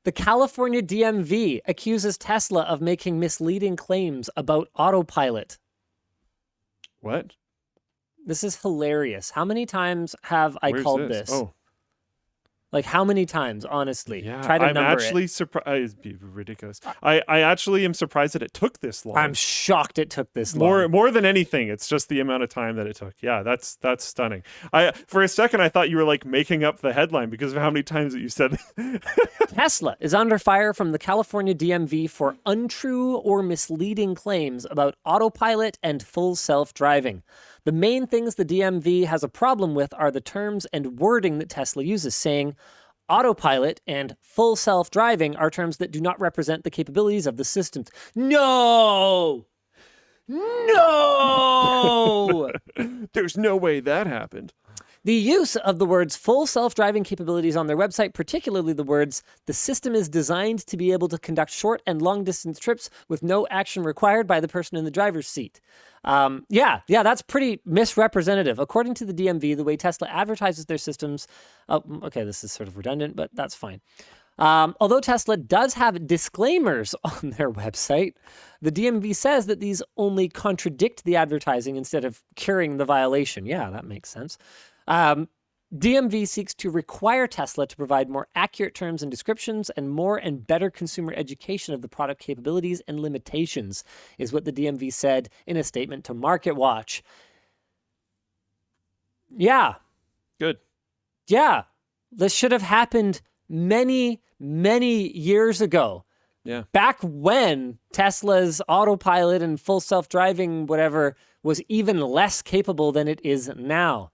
The California DMV accuses Tesla of making misleading claims about Autopilot. What? This is hilarious. How many times have I Where's called this? this? Oh, Like, how many times, honestly? yeah. Try to I'm number actually it. surprised. Ridiculous. I actually am surprised that it took this long. I'm shocked it took this long. More than anything, it's just the amount of time that it took. Yeah, that's stunning. For a second I thought you were like making up the headline because of how many times that you said. Tesla is under fire from the California DMV for untrue or misleading claims about autopilot and full self-driving. The main things the DMV has a problem with are the terms and wording that Tesla uses, saying autopilot and full self-driving are terms that do not represent the capabilities of the systems. No! No! There's no way that happened. The use of the words full self-driving capabilities on their website, particularly the words, the system is designed to be able to conduct short and long distance trips with no action required by the person in the driver's seat. Yeah, that's pretty misrepresentative. According to the DMV, the way Tesla advertises their systems, okay, this is sort of redundant, but that's fine. Although Tesla does have disclaimers on their website, the DMV says that these only contradict the advertising instead of curing the violation. Yeah, that makes sense. DMV seeks to require Tesla to provide more accurate terms and descriptions and more and better consumer education of the product capabilities and limitations, is what the DMV said in a statement to MarketWatch. Yeah. Good. Yeah. This should have happened many, many years ago. Yeah. Back when Tesla's autopilot and full self-driving, whatever, was even less capable than it is now.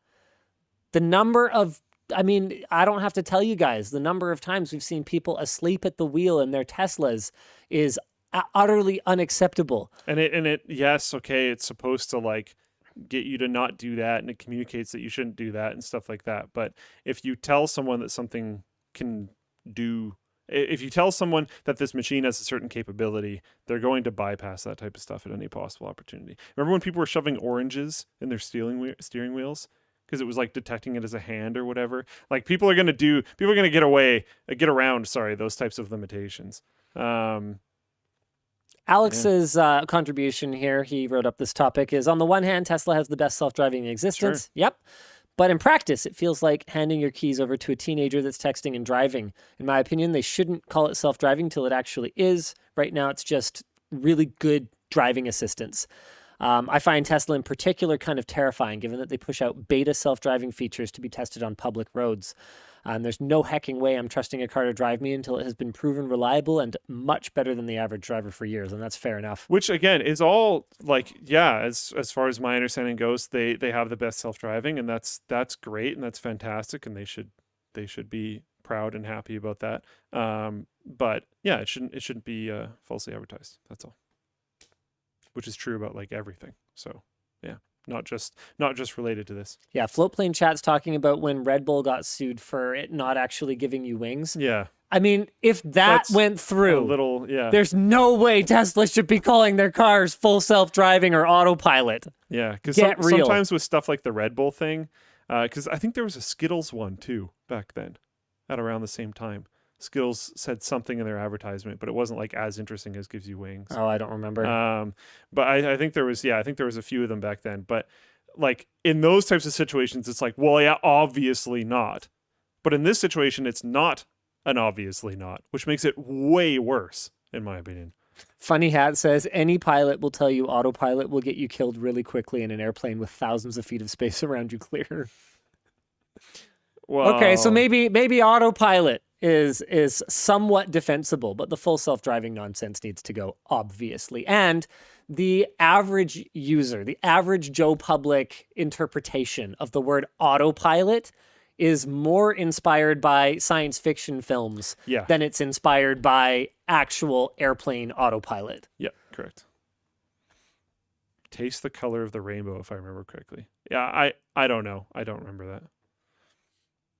The number of, I don't have to tell you guys, the number of times we've seen people asleep at the wheel in their Teslas is utterly unacceptable. And yes, okay, it's supposed to like get you to not do that, and it communicates that you shouldn't do that and stuff like that. But if you tell someone that something can do, if you tell someone that this machine has a certain capability, they're going to bypass that type of stuff at any possible opportunity. Remember when people were shoving oranges in their steering wheels? Because it was like detecting it as a hand or whatever. Like people are going to get around those types of limitations. Alex's contribution here, he wrote up this topic, is on the one hand, Tesla has the best self-driving in existence. Sure. Yep. But in practice, it feels like handing your keys over to a teenager that's texting and driving. In my opinion, they shouldn't call it self-driving till it actually is. Right now, it's just really good driving assistance. I find Tesla in particular kind of terrifying, given that they push out beta self-driving features to be tested on public roads. And there's no hecking way I'm trusting a car to drive me until it has been proven reliable and much better than the average driver for years, and that's fair enough. Which again is all like, yeah, as far as my understanding goes, they have the best self-driving, and that's great and that's fantastic, and they should be proud and happy about that. But yeah, it shouldn't be falsely advertised. That's all. Which is true about like everything. So yeah, not just related to this. Yeah, Floatplane Chat's talking about when Red Bull got sued for it not actually giving you wings. Yeah. I mean, if that's went through, there's no way Tesla should be calling their cars full self-driving or autopilot. Yeah, because real. Sometimes with stuff like the Red Bull thing, because I think there was a Skittles one too back then, at around the same time. Skittles said something in their advertisement, but it wasn't like as interesting as Gives You Wings. Oh, I don't remember. But I think there was a few of them back then. But like in those types of situations, it's like, well, yeah, obviously not. But in this situation, it's not an obviously not, which makes it way worse, in my opinion. Funny Hat says, any pilot will tell you autopilot will get you killed really quickly in an airplane with thousands of feet of space around you clear. Well, okay, so maybe autopilot is somewhat defensible, but the full self-driving nonsense needs to go, obviously. And the average user, the average Joe Public interpretation of the word autopilot is more inspired by science fiction films than it's inspired by actual airplane autopilot. Yeah, correct. Taste the color of the rainbow, if I remember correctly. Yeah, I don't know. I don't remember that.